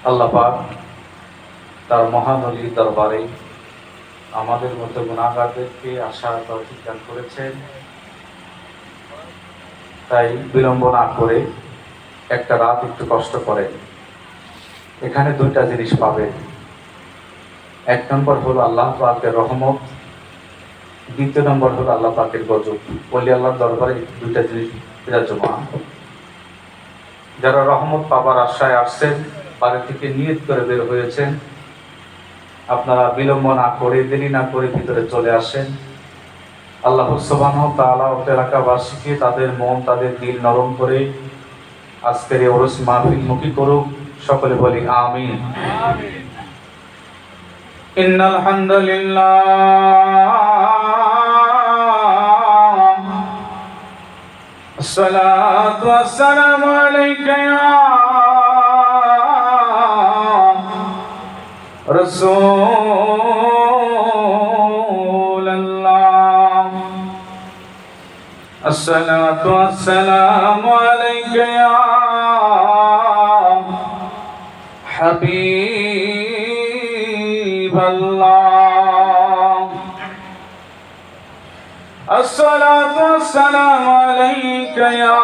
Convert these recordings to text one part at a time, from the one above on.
আল্লাহ পাক তার মহান ওলির দরবারে আমাদের মতো গুনাহগারদেরকে আসার তৌফিক দান করেছেন। তাই বিলম্ব না করে একটা রাত একটু কষ্ট করেন। এখানে দুইটা জিনিস পাবেন। এক নম্বর হলো আল্লাহ পাকের রহমত, দ্বিতীয় নম্বর হলো আল্লাহ পাকের গজব। ওলি আল্লাহর দরবারে দুইটা জিনিস বিরাজমান। যারা রহমত পাবার আশায় আসছেন, বাড়ি থেকে নিয়ত করে বের হয়েছেন, আপনারা বিলম্ব না করে দেরি না করে ভিতরে চলে আসেন। আল্লাহ সুবহানাহু ওয়া তাআলা এলাকাবাসীকে তাদের মন তাদের দিল নরম করে আজকের এই ওরস মাহফিলমুখী করুক। সকলে বলি আমিন। ইন্নাল হামদুলিল্লাহ আসসালাতু ওয়াসসালামু আলাইকা ইয়া রাসূলুল্লাহ আসসালাতু ওয়াসসালামু আলাইকা ইয়া হাবিবাল্লাহ আসসালাতু ওয়াসসালামু আলাইকা ইয়া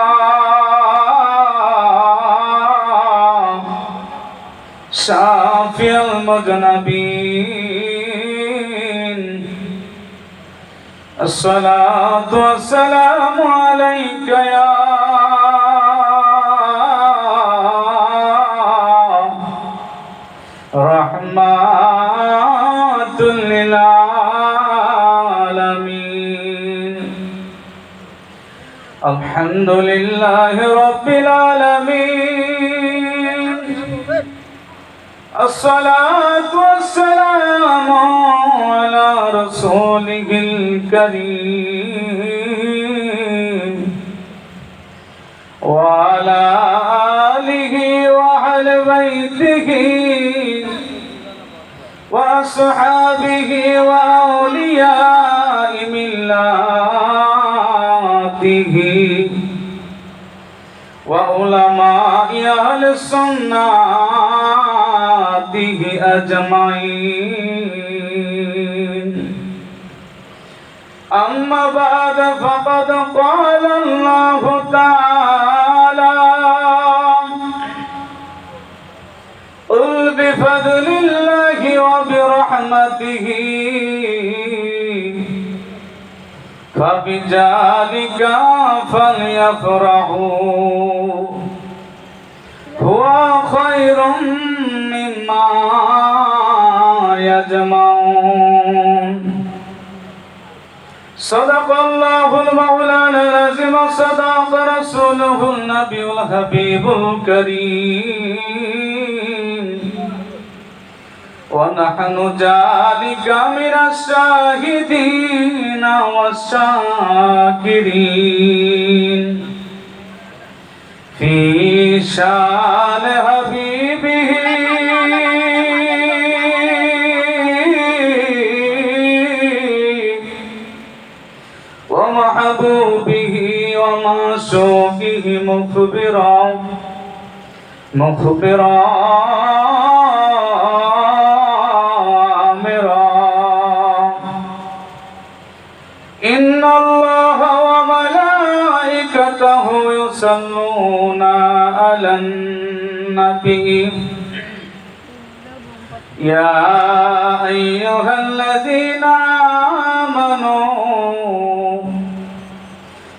শাফিউল মুযনাবিন আসসালাতু ওয়াসসালামু আলাইকা ইয়া রাহমাতুল লিল আলামিন আলহামদুলিল্লাহি রাব্বিল আলামিন আসসালাতু ওয়াসসালামু আলা রাসূলিল কারীম ওয়া আলা আলিহি ওয়া আহলি বাইতিহি ওয়া আসহাবিহি ওয়া আউলিয়াই মিল্লাতিহি ওয়া উলামাই আহলিস সুন্নাতিহি আজমাইন আম্মা বা'দ ফাকাদ ক্বালা আল্লাহু তাআলা قل بفضل الله وبرحمته فبذلك فليفرحوا هو خير مما يجمعون صدق الله المولانا العظيم صدق رسوله النبي الحبيب الكريم ونحن ذلك من الشاهدين والشاكرين في شان حبيبه ومحبوبه ومعشوقه مخبرا إن الله وملائكته يصلون على النبي يا أيها الذين آمنوا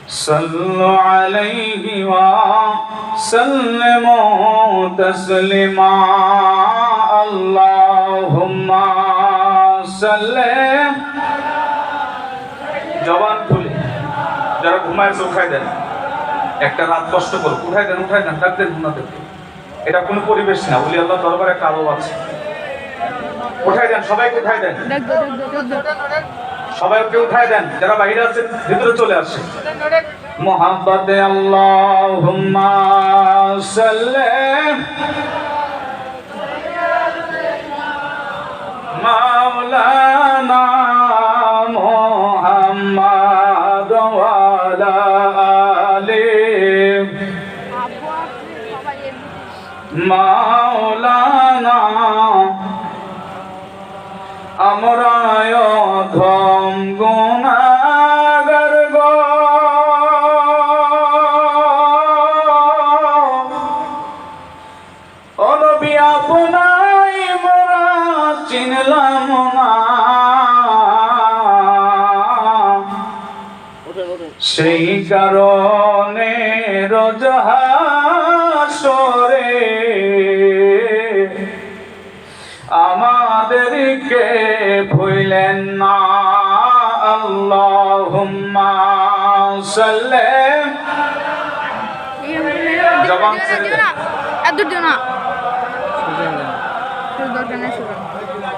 صلوا عليه وسلموا تسليما اللهم صل জবান খুলে যারা ঘুমায় উঠাই দেন, একটা রাত কষ্ট করো, উঠাই দেন ডাক দেন ঘুমাদেরকে। এটা কোনো পরিবেশ না, ওলি আল্লাহ দরবারে একটা আলো আছে। উঠাই দেন, সবাইকে উঠাই দেন, সবাইকে উঠাই দেন। যারা বাইরে আছে ভিতরে চলে আসে। মুহাব্বতে আল্লাহুম্মা সাল্লি মাওলানা মুহাম্মদ ওয়া আলা আলি মাওলানা আমরা অধম গুনাহগার গো ও নবী আপনাই মোরা চিনলাম না সেই কারণে রোজ হাসরে আমাদেরকে ভুলেন না আল্লাহুম্মা সাল্লি জবান ছেড়ে দে এত দিও না দরকার নেই শুনুন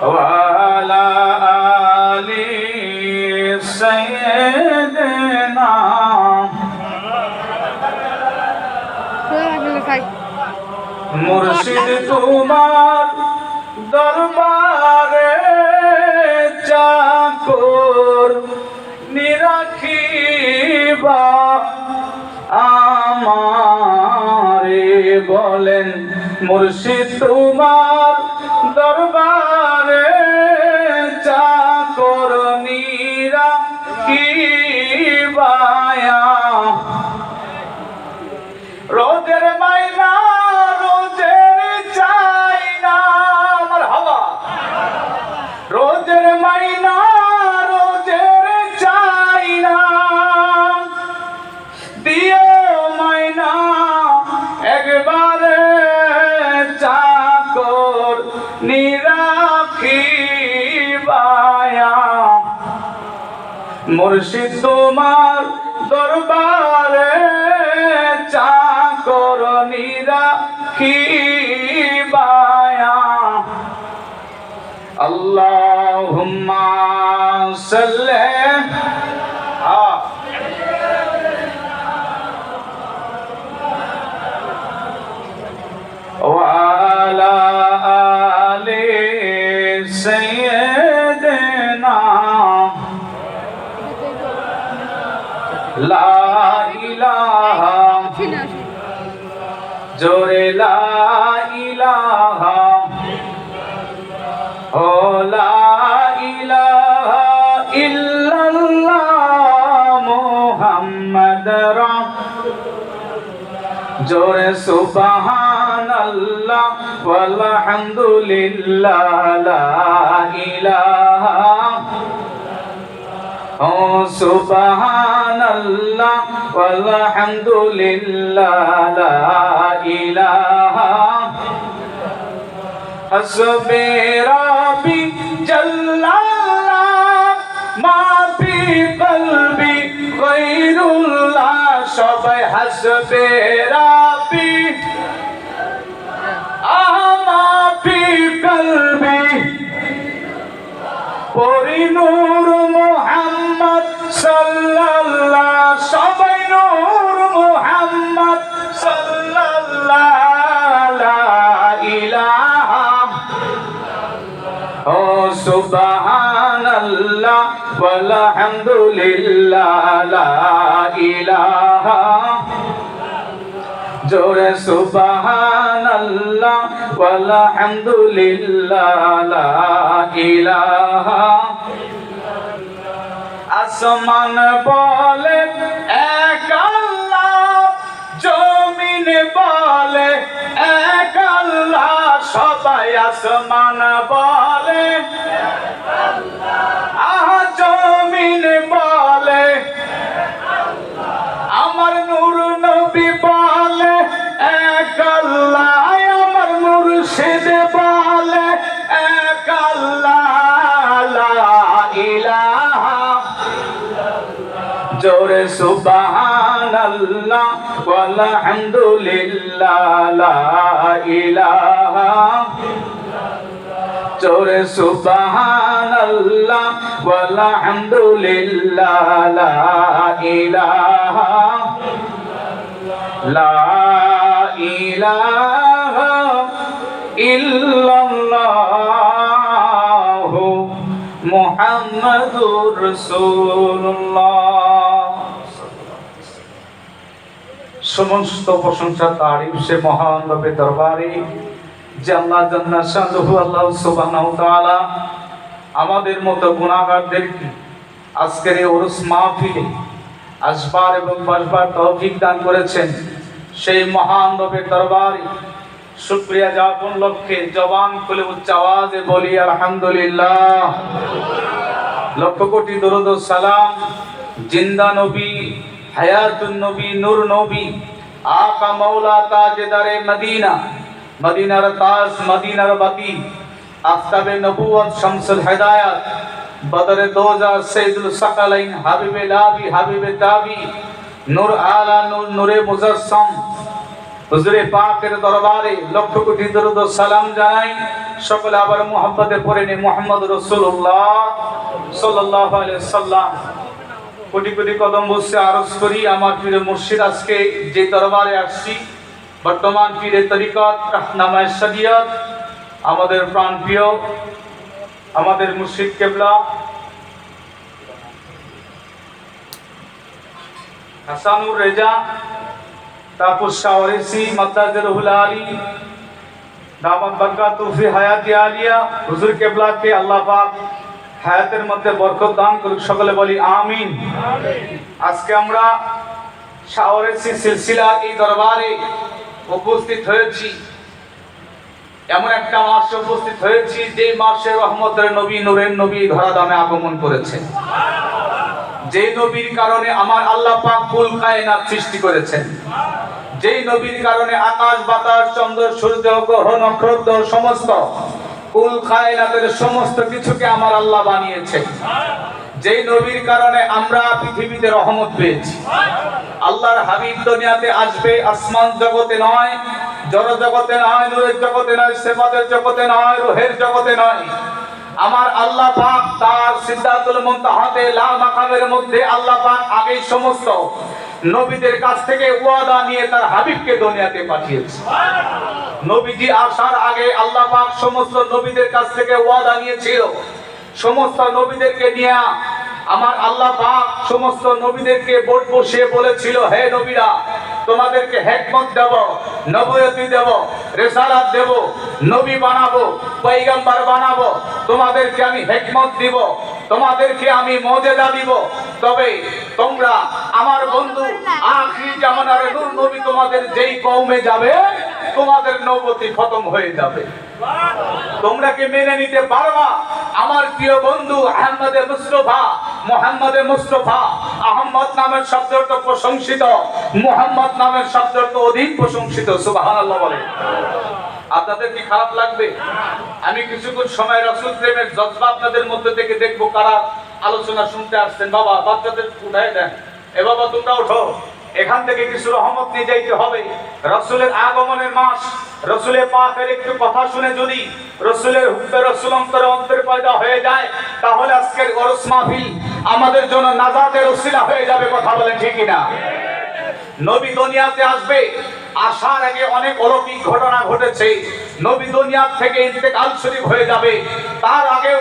ওয়ালা আলি সাইয়্যিদিনা মুর্শিদ তোমার দরবারে চাকর নিরাখিবা আমারে বলেন মুর্শিদ তোমার দরবারে চাকর নিরাখিবা রোজের মাইনা রোজের চাই না আমার হাওয়া রোজের মাইনা রোজের চাই না দিও মাইনা একবারে চাকর নিরাখিবায়া মুর্শিদ তোমার দরবারে চাকর নিরাখিবায়া আল্লাহুম্মা সাল্লি ওয়ালা আলি সাইয়্যিদিনা লা ইলাহা জোরে লা ইলাহা ও লা ইলাহা ইল্লাল্লাহ মুহাম্মাদুর জোরে সুবহানাল্লাহ ওয়ালহামদুলিল্লাহ লা ইলাহা ও সুবহানাল্লাহ ওয়ালহামদুলিল্লাহ লা ইলাহা হাসবি রাব্বি জাল্লাল্লাহ মা ফি কলবি গায়রুল্লাহ সবাই হাসবি রাব্বি মা ফি কলবি পরি নূর মুহাম্মদ সাল্লাল্লাহ সবাই নূর মুহাম্মদ সাল্লাল্লাহ লা ইলাহা ও সুবহানাল্লাহ ওয়ালহামদুলিল্লাহ লা ইলাহা জোরে সুবহানাল্লাহ ওয়ালহামদুলিল্লাহ লা ইলাহা আসমান বলে এক আল্লাহ জমিন বলে এক আল্লাহ সবাই আসমান বলে জমিন বলে আমার নূর নবী বলে এক আল্লাহ আমার মুর্শিদ বলে এক আল্লাহ লা ইলাহা জোরে সুবহানাল্লাহ ওয়ালহামদুলিল্লাহ লা ইলাহা জোরে সুবহানাল্লাহ ওয়ালহামদুলিল্লাহ লা ইলাহা লা ইলাহা ইল্লাল্লাহু মুহাম্মাদুর রাসূলুল্লাহ। সমস্ত প্রশংসা তারিফ সে মহান রবে দরবারে যে আল্লাহ জাল্লা শানুহু আল্লাহ সুবহানাহু ওয়া তাআলা আমাদের মতো গুনাহগারদেরকে আজকের এই উরুস মাহফিলে আসবার এবং বসবার তৌফিক দান করেছেন। সেই মহান রবের দরবারে শুকরিয়া জ্ঞাপন লক্ষ্যে জবান খুলে উচ্চ আওয়াজে বলি আলহামদুলিল্লাহ। লক্ষ কোটি দরুদ ও সালাম জিন্দা নবী, হায়াতুন নবী, নূর নবী, আকা মাওলা তাজদারে মদিনা, মদিনার তাজ, মদিনার বাতি, আফতাবে নবুয়ত, শামসুল হিদায়াত, বদরে দোজা, সৈয়দুল সাকালাইন, হাবিবে লাবি, হাবিবে তাবি, নূর আলা নূর, নূরে মুজাসসাম হুজুরে পাকের দরবারে লক্ষ কোটি দরুদ ও সালাম জানাই। সকলে আবার মুহাব্বতে পড়ে নি মুহাম্মদ রাসূলুল্লাহ সাল্লাল্লাহু আলাইহি সাল্লাম। কোটি কোটি কদম বসে আরজ করি আমার পীর মুর্শিদ আজকে যে দরবারে আসছি, বর্তমান পীরে তরিকত রাহনামায়ে শরিয়ত, আমাদের প্রাণপ্রিয় আমাদের মুর্শিদ কেবলা হাসানুর রেজা তাপস শাওয়ারিসি মাতাজরুল আলী দামাত বরকাতু ফি হায়াতি আলিয়া, হুজুর কেবলা কে আল্লাহ পাক হায়াতের মধ্যে বরকত দান করুক। সকলে বলি আমিন। আজকে আমরা শাওয়ারিসি সিলসিলা এই দরবারে উপস্থিত হয়েছি, এমন একটা মাসে উপস্থিত হয়েছি যে মাসে রহমতের নবী, নূরের নবী ধরা দামে আগমন করেছে, যে নবীর কারণে আমার আল্লাহ পাক কুল কায়নাত সৃষ্টি করেছেন, যেই নবীর কারণে আকাশ বাতাস চন্দ্র সূর্য গ্রহ নক্ষত্র সমস্ত কুল কায়নাতের সমস্ত কিছুকে আমার আল্লাহ বানিয়েছে, যেই নবীর কারণে আমরা পৃথিবীতে রহমত পেয়েছি। আল্লাহর হাবিব দুনিয়াতে আসবে আসমান জগতে নয়, জড় জগতে নয়, নূরের জগতে নয়, সিফাতের জগতে নয়, রূহের জগতে নয়। আমার আল্লাহ পাক তার সিদরাতুল মুনতাহাতে লা মাকামের মধ্যে আল্লাহ পাক আগেই সমস্ত নবীদের কাছ থেকে ওয়াদা নিয়ে তার হাবিবকে দুনিয়াতে পাঠিয়েছে। নবীজি আসার আগে আল্লাহ পাক সমস্ত নবীদের কাছ থেকে ওয়াদা নিয়েছিল, সমস্ত নবীদেরকে নিয়ে আমার আল্লাহ পাক সমস্ত নবীদেরকে বোর্ড বসিয়ে বলেছিল, হে নবীরা, তোমাদেরকে হিকমত দেব, নবুয়তি দেব, রিসালাত দেব, নবী বানাবো, পয়গম্বর বানাবো, তোমাদেরকে আমি হিকমত দিব, তোমাদেরকে আমি মুজিজা দিব, তবে তোমরা আমার বন্ধু আখির জামানার নূর নবী তোমাদের যেই কওমে যাবে তোমাদের নবুয়তি খতম হয়ে যাবে। তোমরা কি মেনে নিতে পারবা? আমার প্রিয় বন্ধু আহমদে মুস্তাফা, মুহাম্মদে মুস্তাফা, আহমদ নামের শব্দটা প্রশংসিত, মুহাম্মদ নামের শব্দটা অধিক প্রশংসিত। সুবহানাল্লাহ বলে। আপনাদের কি খারাপ লাগবে? আমি কিছুক্ষণ সময় রাসূল প্রেমের জজবা আপনাদের মধ্যে থেকে দেখবো কারা আলোচনা শুনতে আসছেন। বাবা বাচ্চাদের উঠায় দেন, এ বাবা তোমরা ওঠো, এখান থেকে কিছু রহমত নিয়ে যাইতে হবে। রাসূলের আগমনের মাস, রাসূলের পাকের একটু কথা শুনে যদি রাসূলের হুব্বে রাসূল অন্তরে অন্তরে পয়দা হয়ে যায়, তাহলে আজকের উরুস মাহফিল আমাদের জন্য নাজাতের ওসিলা হয়ে যাবে। কথা বলেন ঠিক কিনা? নবী দুনিয়াতে আসবে, আসার আগে অনেক অলৌকিক ঘটনা ঘটেছে। নবী দুনিয়া থেকে ইন্তেকাল শরীফ হয়ে যাবে, তার আগে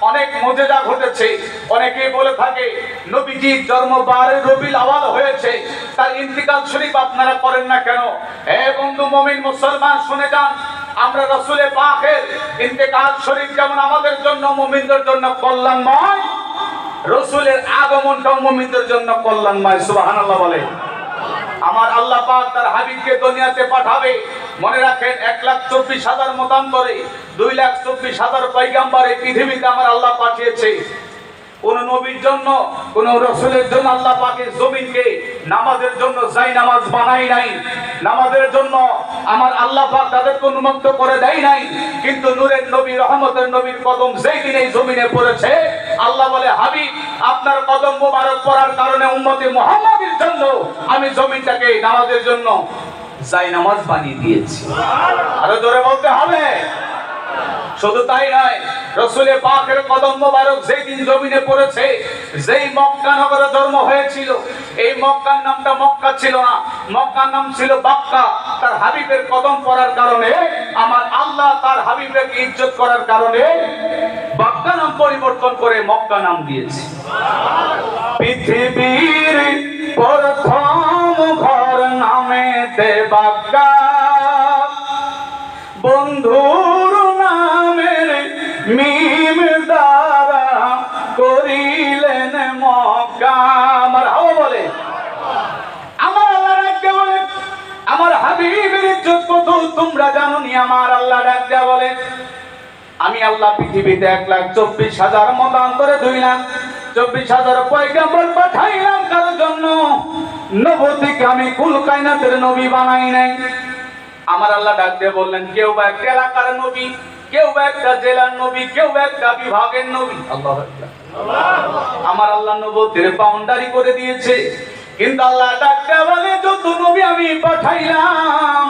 অনেক মুজিজা ঘটেছে। অনেকে বলে থাকে নবীজির জন্ম 12 রবিউল আউয়াল হয়েছে, তার ইন্তেকাল শরীফ আপনারা করেন না কেন? হে বন্ধু মুমিন মুসলমান শুনে যান, আমরা রাসূলের পাকের ইন্তেকাল শরীফ যেমন আমাদের জন্য মুমিনদের জন্য কল্যাণময়, রাসূলের আগমনটাও মুমিনদের জন্য কল্যাণময়। সুবহানাল্লাহ বলে। আমার আল্লাহ পাক তার হাবিবকে দুনিয়াতে পাঠাবে। মনে রাখেন 1,24,000 মতান্তরে 2,24,000 পয়গম্বর এই পৃথিবীতে আমার আল্লাহ পাঠিয়েছে। কোন নবীর জন্য, কোন রাসূলের জন্য আল্লাহ পাকের জমিনকে নামাজের জন্য যাই নামাজ বানাই নাই, নামাজের জন্য আমার আল্লাহ পাক তাদেরকে উন্মুক্ত করে দেয় নাই। কিন্তু নূরের নবী, রহমতের নবীর কদম যেই দিন এই জমিনে পড়েছে, আল্লাহ বলে, হাবিব আপনার কদম মোবারক পড়ার কারণে উম্মতে মুহাম্মাদের জন্য আমি জমিনটাকে নামাজের জন্য যাই নামাজ বানিয়ে দিয়েছি। আরো জোরে বলতে হবে। শুধু তাই নয়, রাসূলের পাকের কদম মোবারক যেই দিন জমিনে পড়েছে, যেই মক্কা নগরে জন্ম হয়েছিল, এই মক্কার নামটা মক্কা ছিল না, মক্কার নাম ছিল বাক্কা। তার হাবিবের কদম পড়ার কারণে আমার আল্লাহ তার হাবিবের ইজ্জত করার কারণে বাক্কা নাম পরিবর্তন করে মক্কা নাম দিয়েছে। পৃথিবীর প্রথম ঘর নামেতে বাক্কা, বন্ধু মিম দ্বারা করিলেন মক্কা। আমার হাওয়া বলে, আমার আল্লাহ ডাক দিয়া বলে, আমার হাবিবের ইজ্জত কত তোমরা জানো নি? আমার আল্লাহ ডাক দিয়া বলে, আমি আল্লাহ পৃথিবীতে 1,24,000 মতান্তরে 2,24,000 পয়গম্বর পাঠাইলাম কারোর জন্য। নবুয়্যতিকে আমি কুল কায়নাতের নবী বানাই নাই। আমার আল্লাহ ডাক দিয়ে বললেন, কেউ বা একটা এলাকার নবী, কেউ বা একটা জেলার নবী, কেউ বা একটা বিভাগের নবী। আল্লাহু আকবার। আমার আল্লাহ নবুয়্যতির বাউন্ডারি করে দিয়েছে, কিন্তু আল্লাহ ডাক দিয়ে বলে, যত নবী আমি পাঠাইলাম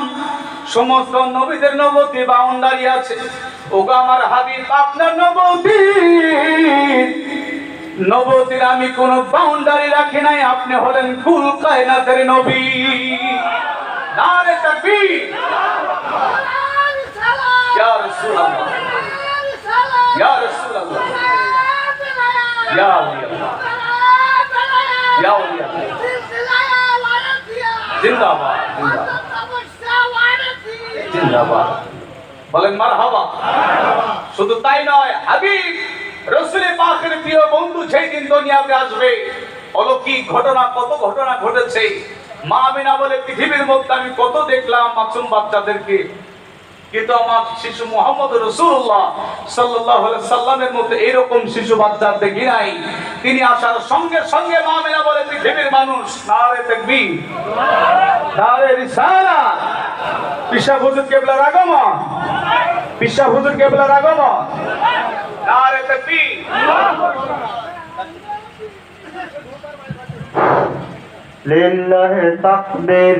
সমস্ত নবীদের নবুয়্যতি বাউন্ডারি আছে। ওগো আমার হাবিব, আপনার নবুয়্যতির আমি কোন বাউন্ডারি রাখি নাই। আপনি হলেন কুল কায়নাতের নবী। নারে তাকবীর, ইয়া রাসূলুল্লাহ, ইয়া রাসূলুল্লাহ, ইয়া আল্লাহ, ইয়া আল্লাহ, জিন্দাবাদ, জিন্দাবাদ, জিন্দাবাদ। বলেন মারহাবা। শুধু তাই নয়, হাবিব রাসূল পাকের প্রিয় বন্ধু সেই দিন দুনিয়াতে আসবে। অলৌকিক ঘটনা, কত ঘটনা ঘটেছে। মা আমিনা বলে, পৃথিবীর মধ্যে আমি কত দেখলাম মাসুম বাচ্চাদেরকে, কিন্তু আমার শিশু মুহাম্মদ রাসূলুল্লাহ সাল্লাল্লাহু আলাইহি সাল্লামের মধ্যে এরকম শিশু বাচ্চা দেখি নাই। তিনি আসার সঙ্গে সঙ্গে মা আমিনা বলে, পৃথিবীর মানুষ নারে তাকবীর, নারে রিসালাত, পিসা হুজুর কেবলার আগমন, পিসা হুজুর কেবলার আগমন, নারে তাকবীর। লিল্লাহি তাকবীর।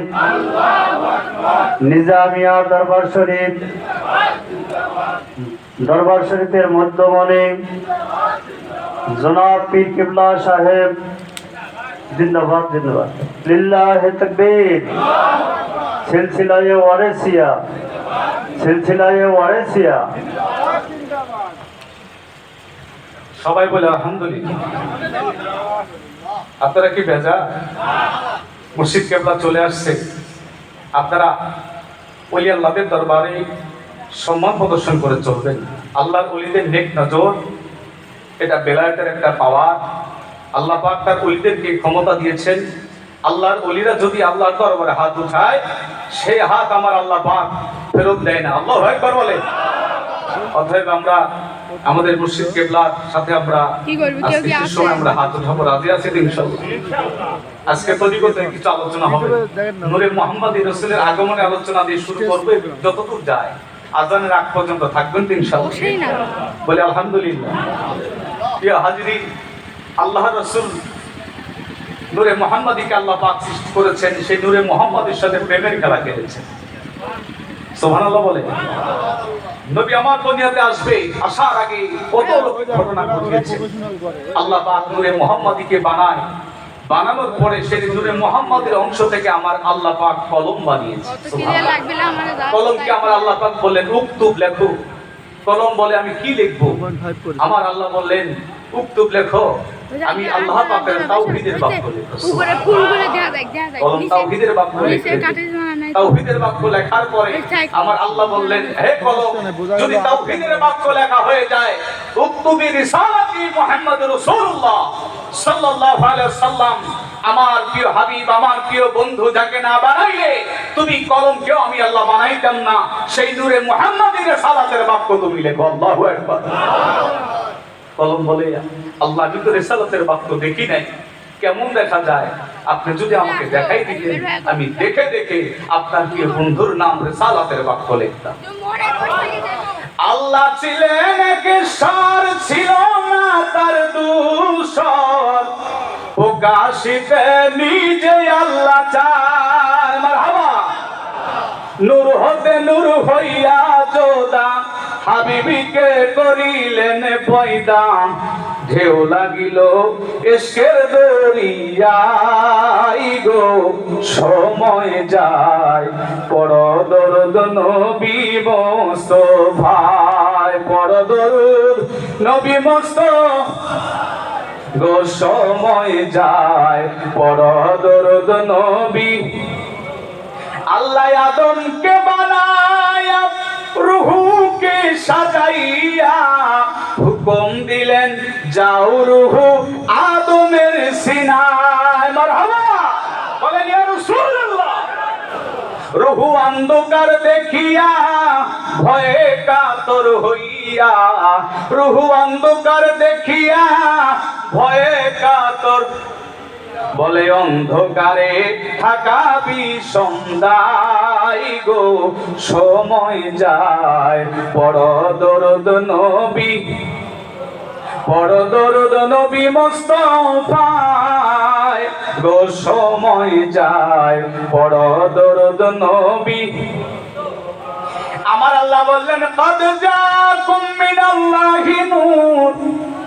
নিজামিয়া দরবার শরীফ, দরবার শরীফের মধ্যমণি জনাব পীর কিবলা সাহেব, জিন্দাবাদ, জিন্দাবাদ। লিল্লাহি তাকবীর। সিলসিলায়ে ওয়ারিসিয়া, সিলসিলায়ে ওয়ারিসিয়া। সবাই বলে আলহামদুলিল্লাহ। আপনারা কি বেজা? মুর্শিদ কেবলা চলে আসছে। আপনারা ওলি আল্লাহদের দরবারে সম্মান প্রদর্শন করে চলবেন। আল্লাহর ওলিদের নেক নজর, এটা বেলায়েতের একটা পাওয়ার। আল্লাহ পাক তার ওলিদেরকে ক্ষমতা দিয়েছেন। আল্লাহর ওলিরা যদি আল্লাহর দরবারে হাত উঠায়, সেই হাত আমার আল্লাহ পাক ফেরত দেয় না। আল্লাহু আকবার বলে। অতএব আমরা আমাদের মুর্শিদ কেবলার সাথে আমরা আজকে সময় আমরা হাত উঠাবো, রাজি আছি তো ইনশাআল্লাহ। আজকে তরিকতে কিছু আলোচনা হবে। নূরে মুহাম্মদী রাসূলের আগমনে আলোচনা দিয়ে শুরু করব, যতদূর যায় আজানের আগ পর্যন্ত থাকবেন তো ইনশাআল্লাহ। বলে আলহামদুলিল্লাহ। প্রিয় হাজিরিন, আল্লাহর রাসূল নূরে মুহাম্মদীকে আল্লাহ পাক সৃষ্টি করেছেন, সেই নূরে মুহাম্মদের সাথে প্রেমের খেলা খেলেছেন। সুবহানাল্লাহ বলে। নবী আমার দুনিয়াতে আসবে, আসার আগে কত ঘটনা ঘটেছে। আল্লাহ পাক নূরে মুহাম্মদীকে বানায়, বানানোর পরে সেই নূরে মুহাম্মদের অংশ থেকে আমার আল্লাহ পাক কলম বানিয়েছে। সুবহানাল্লাহ। কলমকে আমার আল্লাহ পাক বললেন, উক্তুব, লেখো। কলম বলে, আমি কি লিখবো? আমার আল্লাহ বললেন, উক্তুব, লেখো। আমি আল্লাহ পাকের তাওহীদের বাক্য লিখছি। কলম তাওহীদের বাক্য লিখছে। তাওহীদের বাক্য লেখার পরে আমার আল্লাহ বললেন, হে কলম, যদি তাওহীদের বাক্য লেখা হয়ে যায়, উক্তুবি রিসালাতি মুহাম্মদুর রাসূলুল্লাহ সাল্লাল্লাহু আলাইহি ওয়াসাল্লাম, আমার প্রিয় হাবিব, আমার প্রিয় বন্ধু যাকে না বানাইলে তুমি কলমকেও আমি আল্লাহ বানাইতাম না, সেই নূরে মুহাম্মদীর রিসালাতের বাক্য তুমি লেখো। আল্লাহু আকবার। কলম বলে, আল্লাহ কিন্তু রিসালাতের বাক্য দেখি নাই, কেমন দেখা যায়? আপনি যদি আমাকে দেখাই দিতেন, আমি দেখে দেখে আপনার প্রিয় বন্ধুর নাম রিসালাতের বাক্য লিখতাম। আল্লাহ ছিলেন এক ঈশ্বর, ছিল না তার দূষর, প্রকাশিতে নিজে আল্লাহ চায়। মারহাবা। নূর হতে নূর হইয়া যোদা, হাবিবিকে করিলেন পয়দা, ঢেউ লাগিল ইশকের দরিয়ায় গো, সময় যায় পড় দরুদ নবী মুস্তাফায়, পড় দরুদ নবী মুস্তাফা গো, সময় যায় পড় দরুদ নবী। আল্লাহ আদমকে বানায়া, রূহকে সাজাইয়া, হুকুম দিলেন যাও রুহু আদমের সিনায়। মারহাবা বলেন ইয়া রাসূলুল্লাহ। রুহু অন্ধকার দেখিয়া ভয়ে কাতর হইয়া, রুহু অন্ধকার দেখিয়া ভয়ে কাতর, বলে অন্ধকারে থাকা বিষন্দাই গো সময় যায়, বড় দরদ নবী, বড় দরদ নবী মুস্তাফায় গো সময় যায়, বড় দরদ নবী। আমার আল্লাহ বললেন কদ জাকুম মিনাল্লাহি নূর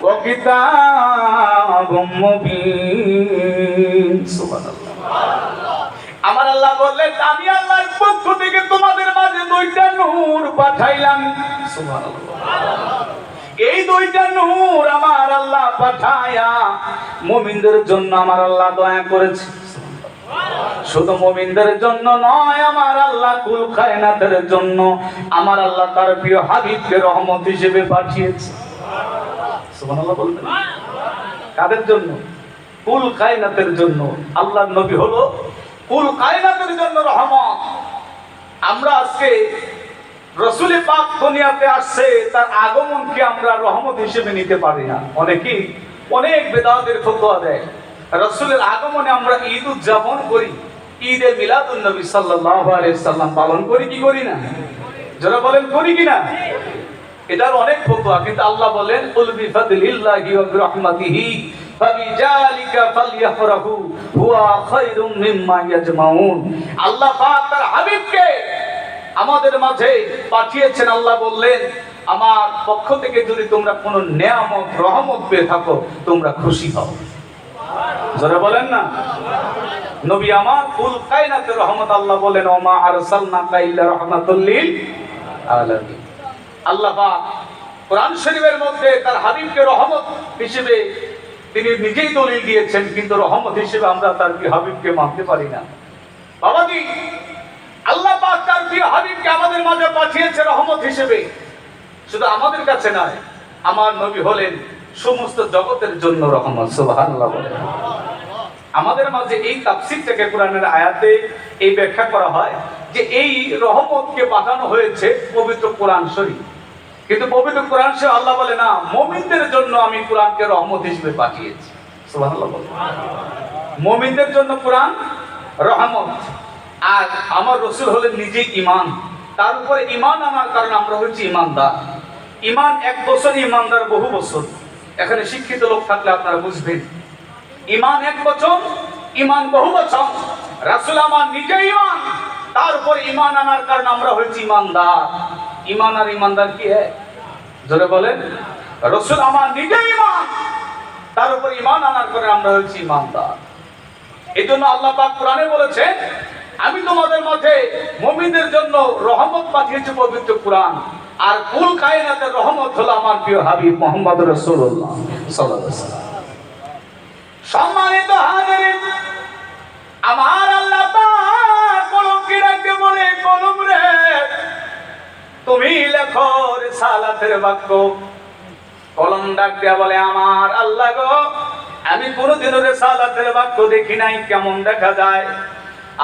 ওয়া কিতাবুম মুবিন। সুবহানাল্লাহ। আমার আল্লাহ বললেন আমি আল্লাহর পক্ষ থেকে তোমাদের মাঝে দুইটা নূর পাঠাইলাম। সুবহানাল্লাহ। এই দুইটা নূর আমার আল্লাহ পাঠায়া মুমিনদের জন্য আমার আল্লাহ দয়া করেছে। শুধু মুমিনদের জন্য নয়, আমার আল্লাহ কুল কায়নাতের জন্য আমার আল্লাহ তার প্রিয় হাবিবকে রহমত হিসেবে পাঠিয়েছে। সুবহানাল্লাহ বলবেন। কাদের জন্য? কুল কায়নাতের জন্য। আল্লাহর নবী হলো কুল কায়নাতের জন্য রহমত। আমরা আজকে রাসূল পাক দুনিয়াতে আসছে, তার আগমনকে আমরা রহমত হিসেবে নিতে পারি না। অনেকেই অনেক বেদাতের ফতোয়া দেয়। রাসূলের আগমনে আমরা ঈদ উদযাপন করি, ঈদে মিলাদুন নবী সাল্লাল্লাহু আলাইহি সাল্লাম পালন করি কি করি না? যারা বলেন করি কি না? এটার অনেক ফতোয়া, কিন্তু আল্লাহ বলেন কুল বিফাদলিল্লাহি ওয়া বিরহমাতিহি ফাবিযালিকা ফালইফরাহু হুয়া খায়রুম মিম্মা ইয়াজমাউন। আল্লাহ পাক তার হাবিবকে আমাদের মাঝে পাঠিয়েছেন। আল্লাহ বললেন আমার পক্ষ থেকে যদি তোমরা কোনো নেয়ামত রহমত পেয়ে থাকো তোমরা খুশি হও। যারা বলেন না নবী আমার কুল কায়নাতের রহমত। আল্লাহ বলেন ওমা আরসালনাকা ইল্লা রাহমাতাল লিল আলামিন। আল্লাহ পাক কোরআন শরীফের মধ্যে তার হাবিবকে রহমত হিসেবে তিনি নিজেই দলিল দিয়েছেন, কিন্তু রহমত হিসেবে আমরা তার প্রিয় হাবিবকে মানতে পারি না। বাবাজি, আল্লাহ পাক তার প্রিয় হাবিবকে আমাদের মাঝে পাঠিয়েছে রহমত হিসেবে। শুধু আমাদের কাছে নয়, আমার নবী হলেন সমস্ত জগতের জন্য রহমত। সুবহানাল্লাহ বলেন। আমাদের মাঝে এই তাফসীর থেকে কোরআনের আয়াতে এই ব্যাখ্যা করা হয় যে এই রহমতকে পাঠানো হয়েছে পবিত্র কোরআন শরীফ, কিন্তু পবিত্র কোরআন শরীফ আল্লাহ বলে না মুমিনদের জন্য আমি কোরআনকে রহমত হিসেবে পাঠিয়েছি। সুবহানাল্লাহ বলেন। মুমিনদের জন্য কোরআন রহমত। আর আমার রাসূল হলেন নিজে ঈমান, তার উপরে ঈমান আনার কারণে আমরা হচ্ছি ঈমানদার। ঈমান এক বছর, ঈমানদার বহু বছর। এখানে শিক্ষিত লোক থাকলে আপনারা বুঝবেন ঈমান এক বছর, ঈমান বহু বছর। রাসূল আমার নিজে ঈমান, তার উপরে ঈমান আনার কারণে আমরা হচ্ছি ঈমানদার। ঈমান আর ঈমানদার কি হয়? জোরে বলেন। রাসূল আমার নিজে ঈমান, তার উপরে ঈমান আনার কারণে আমরা হচ্ছি ঈমানদার। এজন্য আল্লাহ পাক কোরআনে বলেছেন আমি তোমাদের মধ্যে মুমিনদের জন্য রহমত পাঠিয়েছি পবিত্র কোরআন। আর কুল কায়নাতের রহমত হলো আমার প্রিয় হাবিব মুহাম্মদ রাসূলুল্লাহ সাল্লাল্লাহু আলাইহি ওয়াসাল্লাম। সম্মানিত হাজিরিন, আমার আল্লাহ পাক কলমকে রাখতে বলে কলম রে তুমি লেখো রিসালাতের বাক্য। কলম ডাক দেয়া বলে আমার আল্লাহ গো আমি কোনোদিনও রিসালাতের বাক্য দেখি নাই, কেমন দেখা যায়?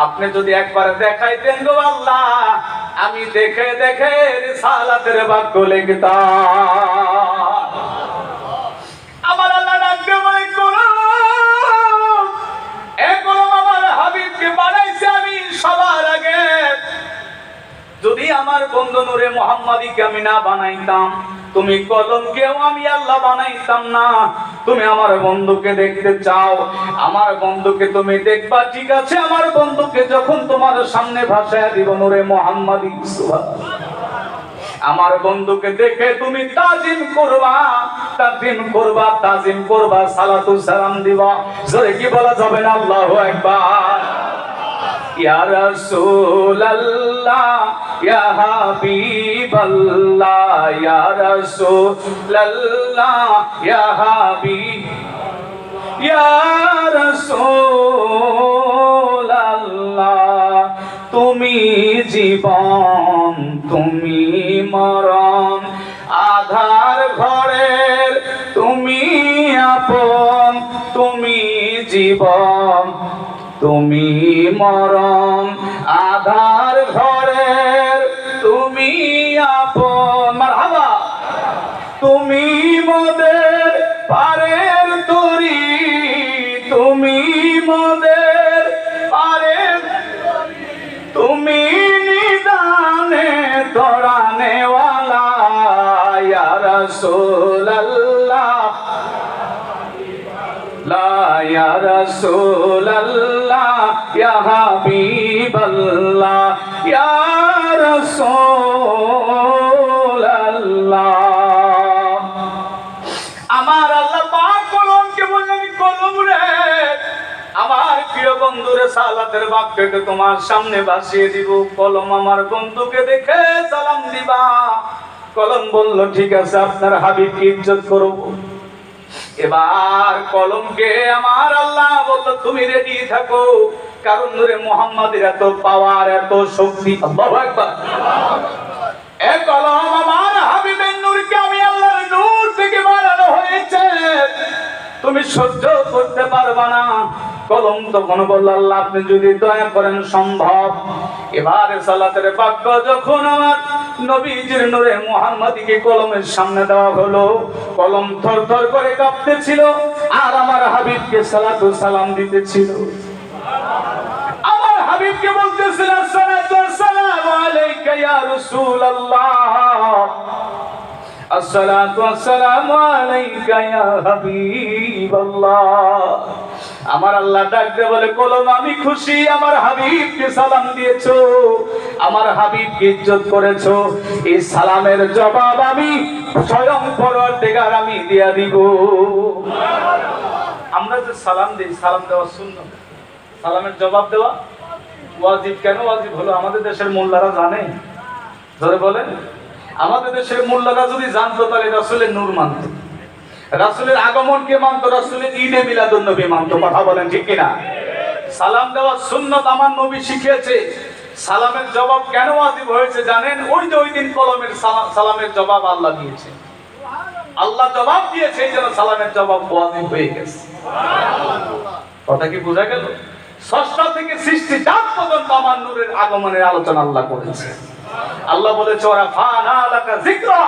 আপনি যদি একবার দেখাইতেন গো আল্লাহ, আমি দেখে দেখে রিসালাতের বাক্য লিখতাম। আমার আল্লাহ ডাকতে বলে কলম, এই কলম আমার হাবিবকে বানাইছে আমি সবার আগে। যদি আমার বন্ধু নূরে মুহাম্মাদীকে আমি না বানাইতাম, তুমি কলমকেও আমি আল্লাহ বানাইতাম না। তুমি আমার বন্ধুকে দেখতে চাও, আমার বন্ধুকে তুমি দেখবা, ঠিক আছে। আমার বন্ধুকে যখন তোমার সামনে ভাষায় দিব নূরে মুহাম্মাদী, আমার বন্ধুকে দেখে তুমি তাজিম করবা, তাজিম করবা, তাজিম করবা, সালাতু সালাম দিবা। জোরে কি বলা যাবে না? আল্লাহু আকবার। ইয়া রাসূলুল্লাহ ইয়া হাবিবাল্লাহ, ইয়া রাসূলুল্লাহ ইয়া হাবিব, ইয়া রাসূলুল্লাহ তুমি জীবন তুমি মরণ, আধার ঘরের জীবন, তুমি মরণ, আধার ঘরের তুমি আপন। মারহাবা। তুমি মোদের পারের তরি, তুমি মোদের পারের, তুমি নিদানে তোড়ানেওয়ালা ইয়া রাসূলুল্লাহ, লা ইয়া রাসূলুল্লাহ ইয়া হাবিবাল্লাহ ইয়া রাসূলুল্লাহ। আমার আল্লাহ পাক কলমকে বললেন, কলম রে আমার প্রিয় বন্ধুরে সালাতের বাক্যকে তোমার সামনে ভাসিয়ে দিব, কলম আমার বন্ধুকে দেখে সালাম দিবা। কলম বলল ঠিক আছে, আপনার হাবিবকে ইজ্জত করব। এবার কলমকে আমার আল্লাহ বলল তুমি রেডি থাকো, কারণ নূরে মুহাম্মাদের এত পাওয়ার, এত শক্তি। আল্লাহু আকবার। এ কলম আমার হাবিবের নূরকে আমি আল্লাহর নূর থেকে বানানো হয়েছে, তুমি সহ্য করতে পারবা না। কলম তখন বলল আল্লাহ আপনি যদি দয়া করেন সম্ভব। এবারে সালাতের বাক্য যখন আমার নবীজির নূরে মুহাম্মাদীকে কলমের সামনে দেওয়া হলো, কলম থরথর করে কাঁপতেছিল আর আমার হাবিবকে সালাতু সালাম দিতেছিল। আমার হাবিবকে বলতেছিল আসসালাতু আসসালামু আলাইকা ইয়া রাসূলুল্লাহ, আসসালাতু আসসালামু আলাইকা ইয়া হাবিবাল্লাহ। আমার আল্লাহ ডাক দিয়ে বলে কলম আমি খুশি, আমার হাবিবকে সালাম দিয়েছো, আমার হাবিবকে ইজ্জত করেছো, এই সালামের জবাব আমি স্বয়ং পরওয়ারদিগার আমি দিয়া দিব। আমরা যে সালাম দিই, সালাম দেওয়া সুন্নাত, সালামের জবাব দেওয়া ওয়াজিব। কেন ওয়াজিব হলো? আমাদের দেশের মোল্লারা জানে, ধরে বলেন আমাদের দেশের মোল্লারা যদি জানতো তাহলে রাসূলের নূর মানতো, রাসূলের আগমনকে মানতো, রাসূলের ঈদে মিলাদুন নবী মানতো। কথা বলেন ঠিক কিনা? সালাম দেওয়া সুন্নাত আমার নবী শিখিয়েছে। সালামের জবাব কেন ওয়াজিব হয়েছে জানেন? ওই যে ওই দিন কলমের সালামের জবাব আল্লাহ দিয়েছে, আল্লাহ জবাব দিয়েছে, এই জন্য সালামের জবাব ওয়াজিব হয়ে গেছে। কথা কি বোঝা গেল? ষষ্ঠ থেকে সৃষ্টি জাত পর্যন্ত আমার নূরের আগমনের আলোচনা আল্লাহ করেছে। আল্লাহ বলেছে ওরা ফানা লাকা যিকরা,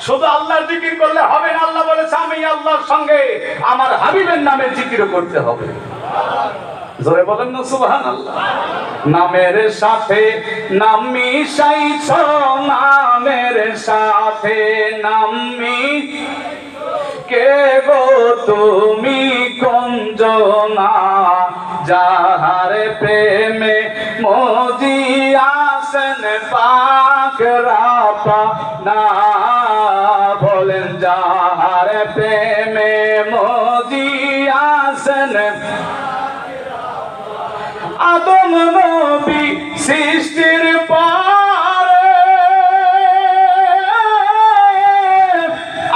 শুধু আল্লাহর জিকির করলে হবে না। আল্লাহ বলেছে আমি আল্লাহর সঙ্গে আমার হাবিবের নামে জিকির করতে হবে। জোরে বলেন না সুবহানাল্লাহ। নামের সাথে নাম মিশাইছো, নামের সাথে নাম কে গো তুমি কঞ্জনা, যাহার প্রেমে মজিয়াছেন পাক রাপা না। বলেন যাহার প্রেমে মজিয়াছেন আদম নবী সৃষ্টির পারে,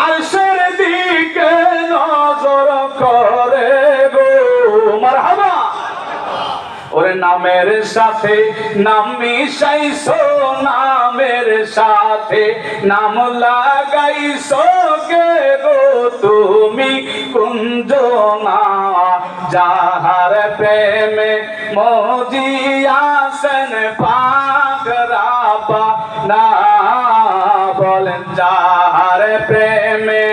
আরশের দিকে নজর করে গো। মারহাবা। ওরে নামের সাথে নাম মিশাইছো, নামের সাথে নাম লাগাইছো কে গো তুমি কুঞ্জনা, যাহার প্রেমে মজিয়াছেন পাক রাবা না। বলেন যাহার প্রেমে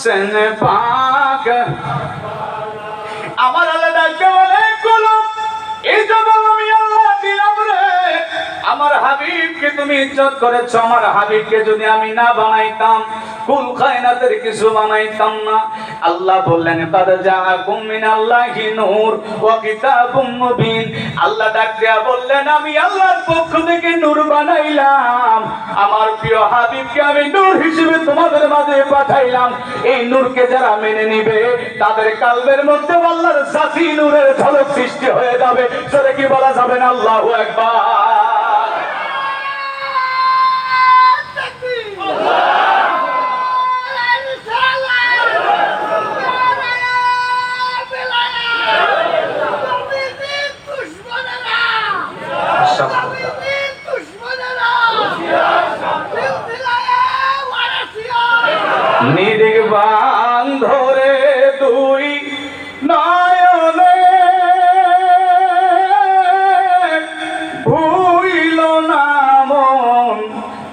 সেন পাক। আমার আল্লাহ ডাকে বলে কলম এই জবাব আমি আল্লাহ দিলাম রে। আমার হাবিবকে তুমি ইজ্জত করেছো, আমার হাবিবকে যদি আমি না বানাইতাম, কুল কায়নাতের কিছু বানাইতাম না। আল্লাহ বললেন কাদ জাআকুম মিনাল্লাহি নূর ওয়া কিতাবুম মুবিন। আল্লাহ ডাক দিয়া বললেন আমি আল্লাহর পক্ষ থেকে নূর বানাইলাম, আমার প্রিয় হাবিবকে আমি নূর হিসেবে তোমাদের মাঝে পাঠাইলাম। এই নূরকে যারা মেনে নিবে তাদের কলবের মধ্যে আল্লাহর জাতি নূরের ঝলক সৃষ্টি হয়ে যাবে। জোরে কি বলা যাবে না আল্লাহু আকবার? নির্বাণ ধরে দুই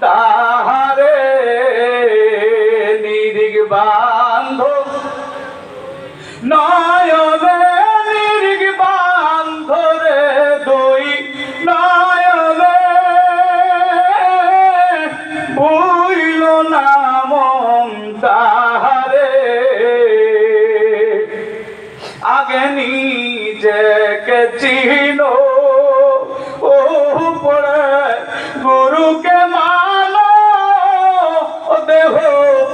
তাহারে নিরিগ বান্ধব নয়নে নিরিগ বান্ধরে দুই নয়নে বুইল না মন তাহারে আগে নিজেকে চিনো ও পড়ে গুরুকে মানো ও দেহ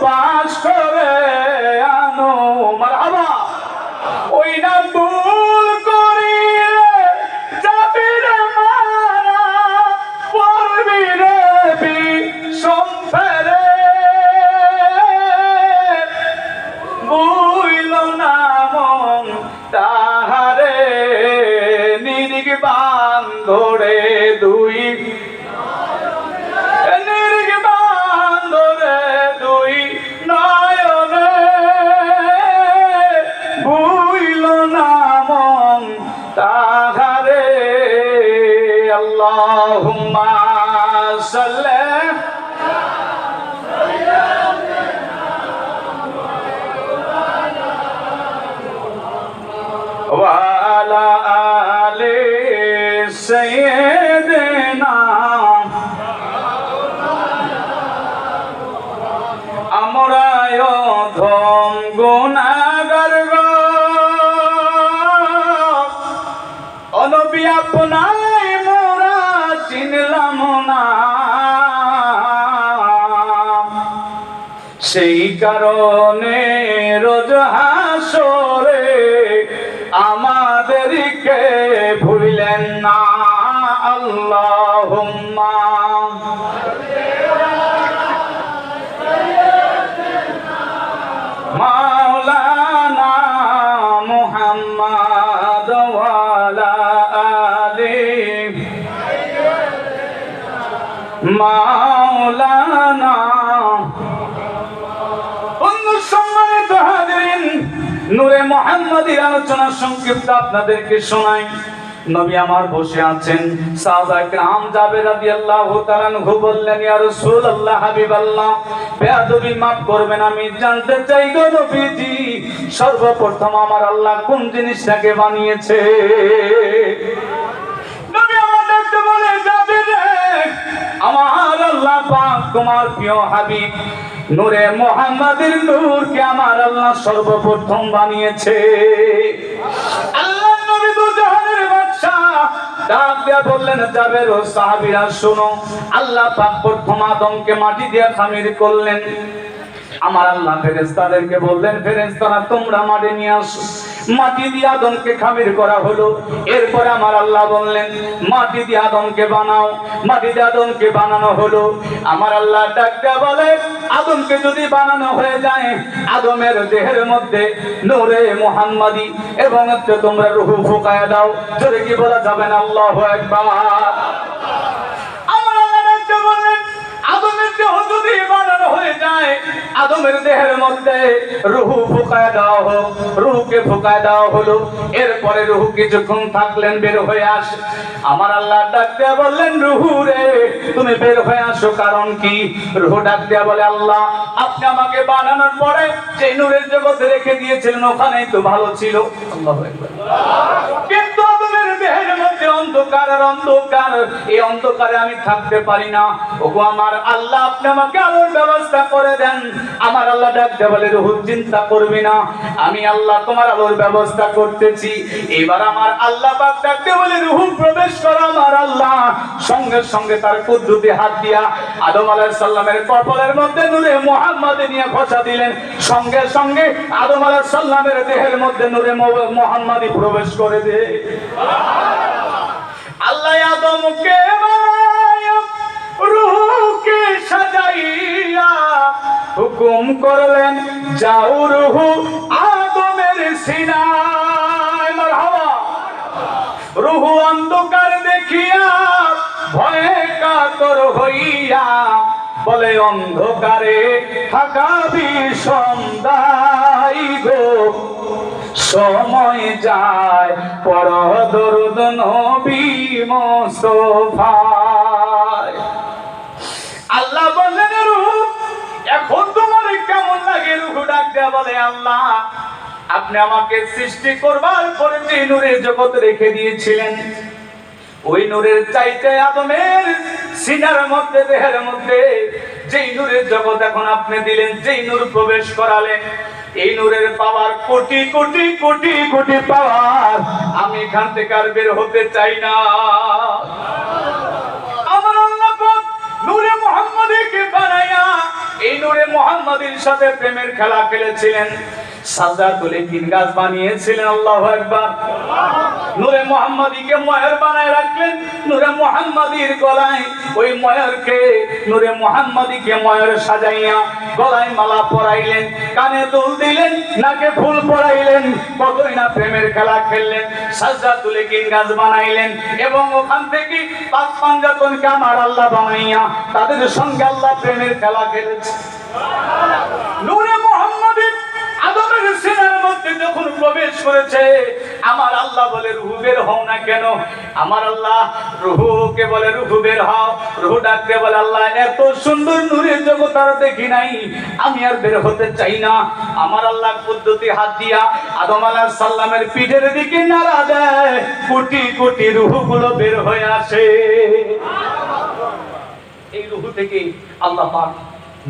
পাশ করে আনো মারহাবা ওই না ভুল করিলে যাবি রে মারা পড়বি রে বিষম ফেরে বুইল না মন তাহারে নিরিগ বান্ধরে দুই নিরিগ বান্ধরে দুই নয়নে বুইল না মন তাহারে আল্লাহুম্মা সাল্লি وعلى آل سيدنا আমরায় ধম গুনাহগার গো অনবী আপনাই মোরা চিনলাম না সেই কারণে রোজ হাসরে আমাদেরকে ভুলিলেন না আল্লাহুম্মা মাওলানা মুহাম্মদ ওয়ালা আলি মাওলানা সম্মানিত হাজিরিন নূরে মুহাম্মাদির আলোচনা সংক্ষিপ্ত আপনাদেরকে শোনাই নবী আমার বসে আছেন সাহাবায়ে কেরাম জাবের রাদিয়াল্লাহু তাআলা আনহু বললেন ইয়া রাসূলুল্লাহ হাবিবাল্লাহ বেয়াদবি maaf করবেন আমি জানতে চাই গো নবীজি সর্বপ্রথম আমার আল্লাহ কোন জিনিসটাকে বানিয়েছে নবী আমাদেরকে বলে জাবের আমার আল্লাহ পাক তোমার প্রিয় হাবিব নূরে মুহাম্মাদের নূরকে আমার আল্লাহ সর্বপ্রথম বানিয়েছে আল্লাহ নবী দু জাহানের বাদশা ডাক দিয়া বললেন জাবের ও সাহাবীরা শুনো আল্লাহ পাক প্রথম আদমকে মাটি দিয়ে খামির করলেন আমার আল্লাহ ফেরেশতাদেরকে বললেন ফেরেশতারা তোমরা মাটি নিয়ে আসো মাটি দিয়ে আদমকে খামির করা হলো এরপরে আমার আল্লাহ বললেন মাটি দিয়ে আদমকে বানাও মাটি দিয়ে আদমকে বানানো হলো আমার আল্লাহ ডাকতে বলে আদমকে যদি বানানো হয়ে যায় আদমের দেহের মধ্যে নূরে মুহাম্মাদি এবং তোমরা রূহ ফুকায়া দাও জোরে কি বলা যাবে না আল্লাহু আকবার আমার আল্লাহ ডাকতে বললেন আদমের দেহ যদি বানানো হয়ে যায় আদমের দেহের মধ্যে রূহ ফুকায় দেওয়া হোক রূহকে ফুকায় দেওয়া হলো এরপরে রূহ কিছুক্ষণ থাকলেন বের হয়ে আসে আমার আল্লাহ ডাক দিয়া বললেন রূহ রে তুমি বের হয়ে আসো কারণ কি রূহ ডাক দিয়া বলে আল্লাহ আপনি আমাকে বানানোর পরে যে নূরের জগতে রেখে দিয়েছিলেন ওখানেই তো ভালো ছিল আল্লাহু আকবার কিন্তু আদমের দেহের মধ্যে অন্ধকার আর অন্ধকার এই অন্ধকারে আমি থাকতে পারি না ওগো আমার আল্লাহ আপনি আমাকে আলোর ব্যবস্থা করে দেন আমার আল্লাহ ডাক দিয়ে বলে রূহ চিন্তা করবি না আমি আল্লাহ তোমার আলোর ব্যবস্থা করতেছি এবার আমার আল্লাহ পাক ডাক দিয়ে বলে রূহ প্রবেশ করো আমার আল্লাহ সঙ্গে সঙ্গে তার কুদরতি হাত দিয়া আদম আলাইহিস সালামের কপালের মধ্যে নূরে মুহাম্মাদ নিয়ে ঘষা দিলেন সঙ্গে সঙ্গে আদম আলাইহিস সালামের দেহের মধ্যে নূরে মুহাম্মাদি প্রবেশ করে দে আল্লাহ আদমকে রূহকে সাজাইয়া হুকুম করলেন যাও রূহ আদমের সিনায় মারহাবা রূহ অন্ধকার দেখিয়া ভয়ে কাতর হইয়া বলে অন্ধকারে থাকা বিষমদাই গো সময় যায় পড় দরুদ নবী মুস্তাফা আল্লাহ বললেন রূহ এখন তোমার কেমন লাগে? রূহ ডাক দেয়া বলে আল্লাহ আপনি আমাকে সৃষ্টি করবার পরে যে নূরের জগৎ রেখে দিয়েছিলেন ওই নূরের চাইতে আদমের সিনার মধ্যে দেহের মধ্যে যেই নূরের জগৎ এখন আপনি দিলেন, যেই নূর প্রবেশ করালেন, এই নূরের পাওয়ার কোটি কোটি কোটি কোটি পাওয়ার, আমি এখান থেকে আর বের হতে চাই না। আমার আল্লাহ পাক নূরে মুহাম্মাদীকে বানায়া এই নূরে মুহাম্মাদীর সাথে প্রেমের খেলা খেলেছিলেন, সাজদাতুল ইকিন গাছ বানিয়েছিলেন। আল্লাহু আকবার। নূরে মুহাম্মাদীকে ময়ূর বানায় রাখলেন, নূরে মুহাম্মাদীর গলায় ওই ময়ূরকে, নূরে মুহাম্মাদীকে ময়ূর সাজাইয়া গলায় মালা পরাইলেন, কানে দুল দিলেন, নাকে ফুল পরাইলেন, কতই না প্রেমের খেলা খেললেন। সাজদাতুল ইকিন গাছ বানাইলেন এবং ওখান থেকে পাঁচ পাঞ্জাতনকে আমার আল্লাহ বানাইয়া তাদের সঙ্গে আল্লাহ প্রেমের খেলা খেলেছে। নূরে মুহাম্মাদী আদমের সিনার মধ্যে যখন প্রবেশ করেছে, আমার আল্লাহ বলে রূহ বের হও না কেন? আমার আল্লাহ রূহকে বলে রূহ বের হও। রূহ ডাকতে বলে আল্লাহ এত সুন্দর নূরের জগৎ আর দেখি নাই, আমি আর বের হতে চাই না। আমার আল্লাহ কুদরতি হাত দিয়া আদম আলাইহিস সালামের পিঠের দিকে নাড়া দেয়, কোটি কোটি রূহগুলো বের হয়ে আসে। এই রূহ থেকে আল্লাহ পাক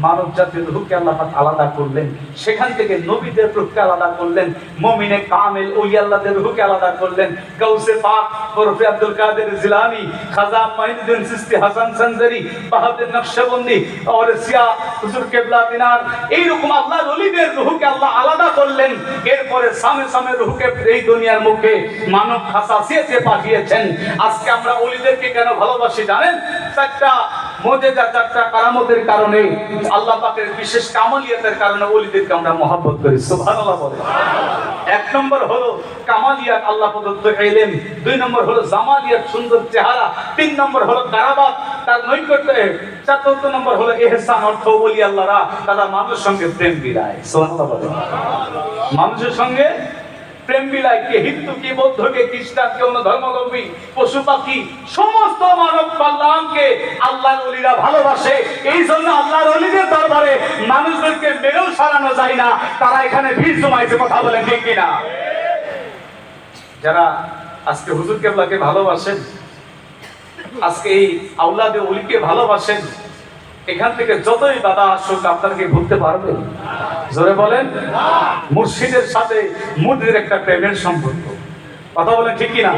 মানব জাতির রূহকে আল্লাহ পাক আলাদা করলেন, সেখান থেকে নবীদের রূহকে আলাদা করলেন, মুমিনে কামেল ওলি আল্লাহদের রূহকে আলাদা করলেন। গাউসে পাক ওরফে আব্দুল কাদের জিলানী, খাজা মাইনুদ্দিন চিশতি, হাসান সানজারি, বাহাদুর নকশবন্দি আর সিয়া হুজুর কেবলা দিনার, এইরকম আল্লাহর ওলিদের রূহকে আল্লাহ আলাদা করলেন। এরপরে সামনে সামনে রূহকে এই দুনিয়ার মুখে মানব খাসাসিয়াতে পাঠিয়েছেন। আজকে আমরা ওলিদেরকে কেন ভালোবাসি জানেন? চারটা মুজিজা, চারটা কারামতের কারণে, আল্লাহ পাকের বিশেষ কামালিয়াতের কারণে ওলিদেরকে আমরা মহব্বত করি। সুবহানাল্লাহ বলে। এক নম্বর হলো কামালিয়াত, আল্লাহ প্রদত্ত ইলম। দুই নম্বর হলো জামালিয়াত, সুন্দর চেহারা। তিন নম্বর হলো কারাবাত, তার নৈকট্য। চতুর্থ নম্বর হলো ইহসান, অর্থ ওলি আল্লাহরা তারা মানুষের সঙ্গে প্রেম বিলায়। সুবহানাল্লাহ বলে। মানুষের সঙ্গে প্রেম বিলায়, কে হিন্দু, কে বৌদ্ধ, কে খ্রিস্টান, কে অন্য ধর্মাবলম্বী, পশু পাখি, সমস্ত মানব কল্যাণকে আল্লাহর ওলিরা ভালোবাসে। এই জন্য আল্লাহর ওলিদের দরবারে মানুষদেরকে মেরেও সারানো যায় না, তারা এখানে ভিড় জমাইছে। কথা বলেন ঠিক কিনা? যারা আজকে হুজুর কেবলাকে ভালোবাসেন, আজকে এই আওলাদে ওলিকে ভালোবাসেন, এখান থেকে যতই বাধা আসুক আপনাকে ভুলতে পারবেন? জোরে বলেন। মুর্শিদের সাথে মুরিদের একটা প্রেমের সম্পর্ক। কথা বলেন ঠিক কিনা?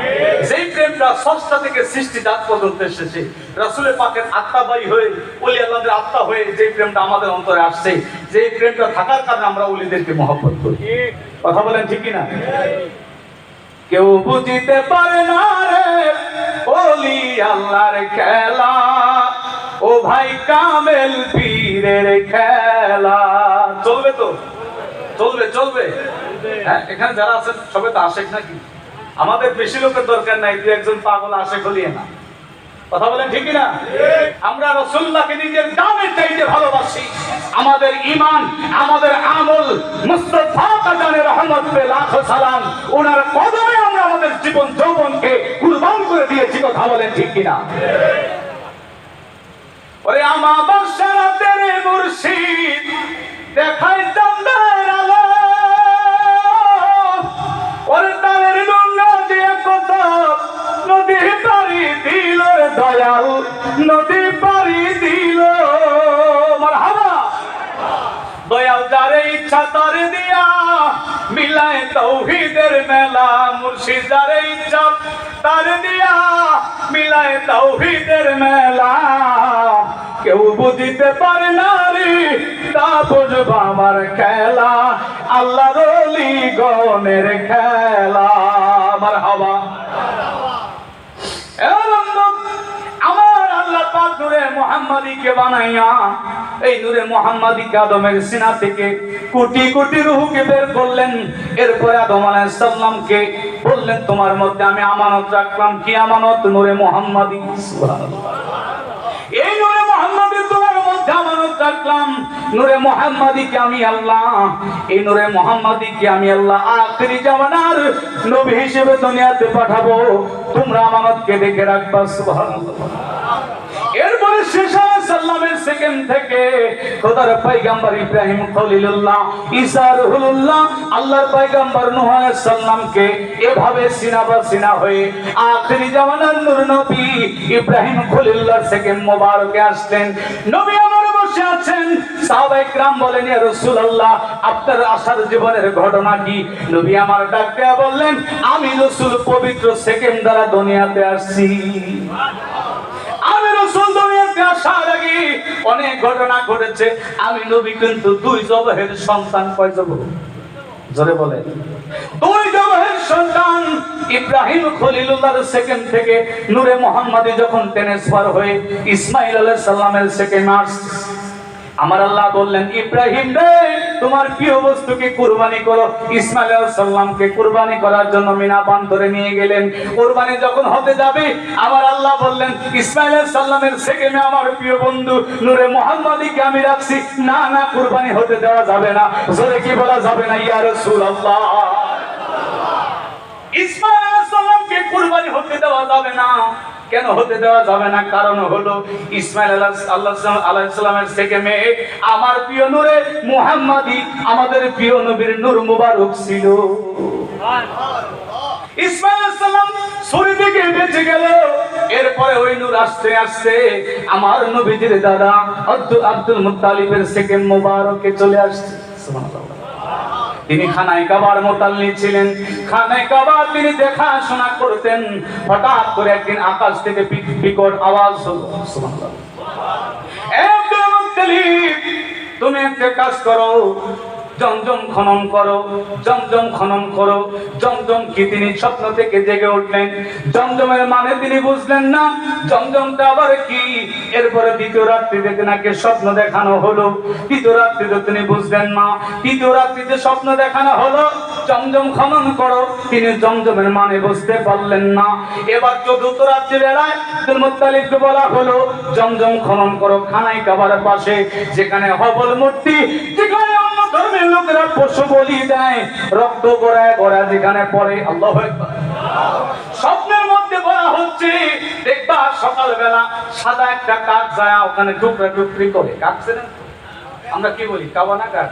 যেই প্রেমটা ষষ্ঠ থেকে সৃষ্টি জাত পর্যন্ত এসেছে, রাসূলের পাকের আত্মাবাহী হয়ে, ওলি আল্লাহদের আত্মা হয়ে যে প্রেমটা আমাদের অন্তরে আসছে, যে প্রেমটা থাকার কারণে আমরা ওলিদেরকে মহব্বত করি। কথা বলেন ঠিক কিনা? কেউ বুঝিতে পারে না রে ওলি আল্লাহর খেলা, ও ভাই কামেল পীরের খেলা। চলবে তো? চলবে, চলবে। হ্যাঁ, এখানে যারা আছেন সবাই তো আশেক নাকি? আমাদের বেশি লোকের দরকার নাই, দু একজন পাগল আশেক হলিয়ে না। কথা বলেন ঠিক না? আমরা রাসূলুল্লাহকে নিজের জানের চাইতে ভালোবাসি। আমাদের ঈমান, আমাদের আমল মুস্তাফা কাজানের রহমত পে লাখো সালাম, ওনার কদমে আমরা আমাদের জীবন যৌবনকে কুরবান করে দিয়েছি। কথা বলেন ঠিক কিনা? ওরে আমার সারাতের মুর্শিদ দেখাই চাঁদের আলো, ওরে তারের গঙ্গা দিয়ে কত নদী পাড়ি দিল দয়াল, নদী পাড়ি দিল। মারহাবা। দয়াল যারে ইচ্ছা তারে দিয়া মিলায় তাওহীদের মেলা, মুর্শিদ যারে ইচ্ছা তারে দিয়া মিলায় তাওহীদের মেলা। কেউ বুঝিতে পারে না রে তা বুঝবা আমার খেলা, আল্লাহর ওলি গণের খেলা। মারহাবা। আমার আল্লাহ পাক নূরে মুহাম্মাদীকে বানাইয়া এই নূরে মুহাম্মাদীকে আদমের সিনা থেকে কোটি কোটি রূহকে বের করলেন। এরপরে আদম আলাইহিস সালামকে বললেন তোমার মধ্যে আমি আমানত রাখলাম। কি আমানত? নূরে মুহাম্মাদী। সুবহানাল্লাহ। এই নূরে মুহাম্মাদী তোমার মধ্যে আমানত রাখলাম। নূরে মুহাম্মাদীকে আমি আল্লাহ, এই নূরে মুহাম্মাদীকে আমি আল্লাহ আখিরি জামানার নবী হিসেবে দুনিয়াতে পাঠাবো। তোমরা আমানতকে দেখে রাখবা। সুবহানাল্লাহ। এরপরে শেষ আলাইহিস সালামের সেকেন্ড থেকে খোদার পয়গম্বর ইব্রাহিম খলিলুল্লাহ, ঈসা রুহুল্লাহ, আল্লাহর পয়গম্বর নূহ আলাইহিস সালামকে এভাবে সিনা বা সিনা হয়ে আখিরি জামানার নূর নবী ইব্রাহিম খলিলুল্লাহর সেকেন্ড মোবারকে আসলেন। নবী আমার বসে আছেন, সাহাবায়ে কেরাম বলেন, ইয়া রাসূলুল্লাহ, আপনার আসার জীবনের ঘটনা কি? নবী আমার ডাক দেয়া বললেন, আমি রাসূল পবিত্র সেকেন্ড দ্বারা দুনিয়াতে আসছি। আমি রাসূল দুনিয়াতে আসার আগে অনেক ঘটনা ঘটেছে। আমি নবী কিন্তু দুই জবহের সন্তান। কয় জবহ? জোরে বলেন। দুই জবহের সন্তান ইব্রাহিম খলিলুল্লাহর সেকেন্ড থেকে নূরে মুহাম্মাদি যখন ট্রান্সফার হয়ে ইসমাঈল আলাইহিস সালামের সেকেন্ড মাস, আমার আল্লাহ বললেন, ইব্রাহিম রে, তোমার প্রিয় বস্তুকে কুরবানি করো। ইসমাঈল আলাইহিস সালামকে কুরবানি করার জন্য মিনা প্রান্তরে নিয়ে গেলেন। কুরবানি যখন হতে যাবে, আমার আল্লাহ বললেন, ইসমাঈল আলাইহিস সালামের সেকেন্ডে আমার প্রিয় বন্ধু নূরে মুহাম্মাদিকে আমি রাখছি, না না, কুরবানি হতে দেওয়া যাবে না। জোরে কি বলা যাবে না? ইয়া রাসূলুল্লাহ, ইসমাঈল আলাইহিস সালামকে কুরবানি হতে দেওয়া যাবে না। কেন হতে দেওয়া যাবে না? কারণ হলো ইসমাঈল আলাইহিস সালামের সেকেন্ডে আমার প্রিয় নূরে মুহাম্মাদি, আমাদের প্রিয় নবীর নূর মুবারক ছিল। ইসমাঈল আলাইহিস সালাম ছুরি থেকে বেঁচে গেল। এরপরে ওই নূর আস্তে আস্তে আমার নবীজির দাদা আব্দুল মুত্তালিবের সেকেন্ড মুবারকে চলে আসছে। সুবহানাল্লাহ। তিনি খানায় কাবার মোতাল্লি ছিলেন। খানায় কাবার তিনি দেখাশোনা করতেন। হঠাৎ করে একদিন আকাশ থেকে বিকট আওয়াজ হলো, সুবহানাল্লাহ, আব্দুল মুত্তালিব, তুমি একটা কাজ করো, জমজম খনন করো, জমজম খনন করো। জমজম কি? তিনি স্বপ্ন থেকে জেগে উঠলেন। জমজমের মানে তিনি বুঝলেন না, জমজমটা আবার কি? এরপরে দ্বিতীয় রাত্রিতে নাকি স্বপ্ন দেখানো হলো। তৃতীয় রাত্রিতে তিনি বুঝলেন না। তৃতীয় রাত্রিতে স্বপ্ন দেখানো হলো, জমজম খনন করো। তিনি জমজমের মানে বুঝতে পারলেন না। এবার চতুর্থ রাত্রি বেলায় আব্দুল মুত্তালিবকে বলা হলো, জমজম খনন করো খানায় কাবার পাশে, যেখানে হবল মূর্তি, যেখানে অন্য ধর্মের লোকেরা পশু বলি দেয়, রক্ত গড়ায় গড়ায় যেখানে পড়ে। আল্লাহু আকবার। স্বপ্নের মধ্যে বলা হচ্ছে, দেখবা সকালবেলা সাদা একটা কাক যায়, ওখানে টুকরা টুকরি করে। কাকছে না? আমরা কি বলি? কাওয়া না কাক?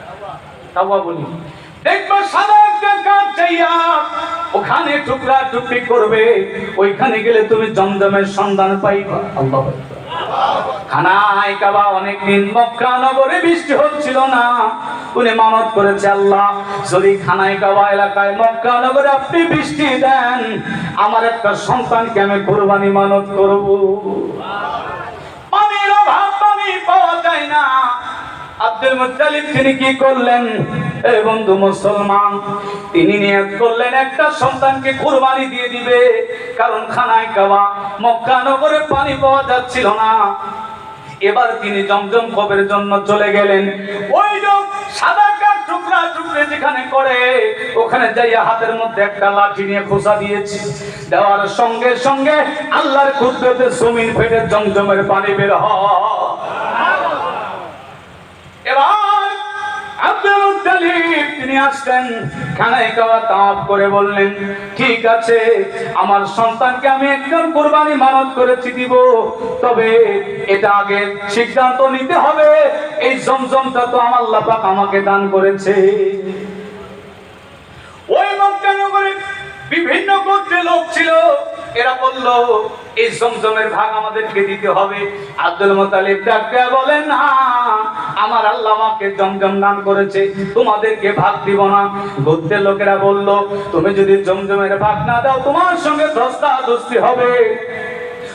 কাওয়া বলি। দেখবা সাদা একটা কাক যাইয়া ওখানে টুকরা টুকরি করবে। ওইখানে গেলে তুমি জমজমের সন্ধান পাইবা। আল্লাহু আকবার। খানায় কাবা অনেকদিন মক্কা নগরে বৃষ্টি হচ্ছিল না। উনি মানত করেছে, আল্লাহ, যদি খানায় কাবা এলাকায় মক্কা নগরে আপনি বৃষ্টি দেন, আমার একটা সন্তানকে আমি কুরবানি মানত করব। পানির অভাব, পানি পাওয়া যায় না। আব্দুল মুত্তালিব তিনি কি করলেন? এই বন্ধু মুসলমান, তিনি নিয়ত করলেন একটা সন্তানকে কুরবানি দিয়ে দিবে। কারণ খানায় কাবা মক্কা নগরে পানি পাওয়া যাচ্ছিল না। এবার তিনি জমজম কবের জন্য চলে গেলেন। ওই লোক সাদা কাঠ টুকরা টুকরে যেখানে করে, ওখানে যাইয়া হাতের মধ্যে একটা লাঠি নিয়ে খোঁচা দিয়েছে। দেওয়ার সঙ্গে সঙ্গে আল্লাহর কুদরতে জমিন ফেটে জমজমের পানি বের হয়। এবার আব্দুল মুত্তালিব তিনি আসলেন, খানায় কাবা তাওয়াফ করে বললেন, ঠিক আছে, আমার সন্তানকে আমি একজন কুরবানি মানত করেছি দিব, তবে এটা আগে সিদ্ধান্ত নিতে হবে, এই জমজমটা তো আমার আল্লাহ পাক আমাকে দান করেছে। ওই মক্কা নগরে বিভিন্ন গোত্রের লোক ছিল। এরা বলল, এই জমজমের ভাগ আমাদেরকে দিতে হবে। আব্দুল মুত্তালিব ডাকতে বলেন, না, আমার আল্লাহ আমাকে জমজম দান করেছে, তোমাদেরকে ভাগ দিব না। গোত্রের লোকেরা বলল, তুমি যদি জমজমের ভাগ না দাও, তোমার সঙ্গে ধস্তাধস্তি হবে,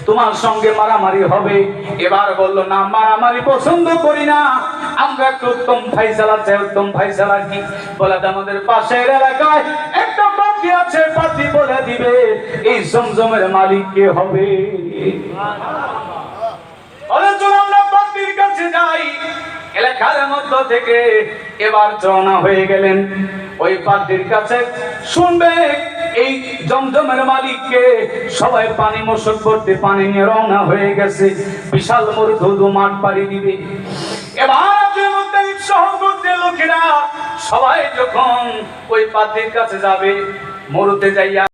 তোমার সঙ্গে মারামারি হবে। এবার বলল, না, মারামারি পছন্দ করি না, আমরা একটা উত্তম ফাইসালা চাই। উত্তম ফাইসালা কি? বলে, আমাদের পাশের এলাকায় একটা পাত্রী আছে, পাত্রী বলে দিবে এই জমজমের মালিক কে হবে। আমরা পাত্রীর কাছে যাই। এলাকার মধ্য থেকে এবার রওনা হয়ে গেলেন ওই পাত্রীর কাছে। শুনবে এই জমজমের মালিককে। সবাই পানি মশক করতে পানি নিয়ে রওনা হয়ে গেছে। বিশাল মরুধু মাঠ পাড়ি দিবে। এবার সহগোত্রের লোকেরা সবাই যখন ওই পাত্রীর কাছে যাবে, মরুতে যাইয়া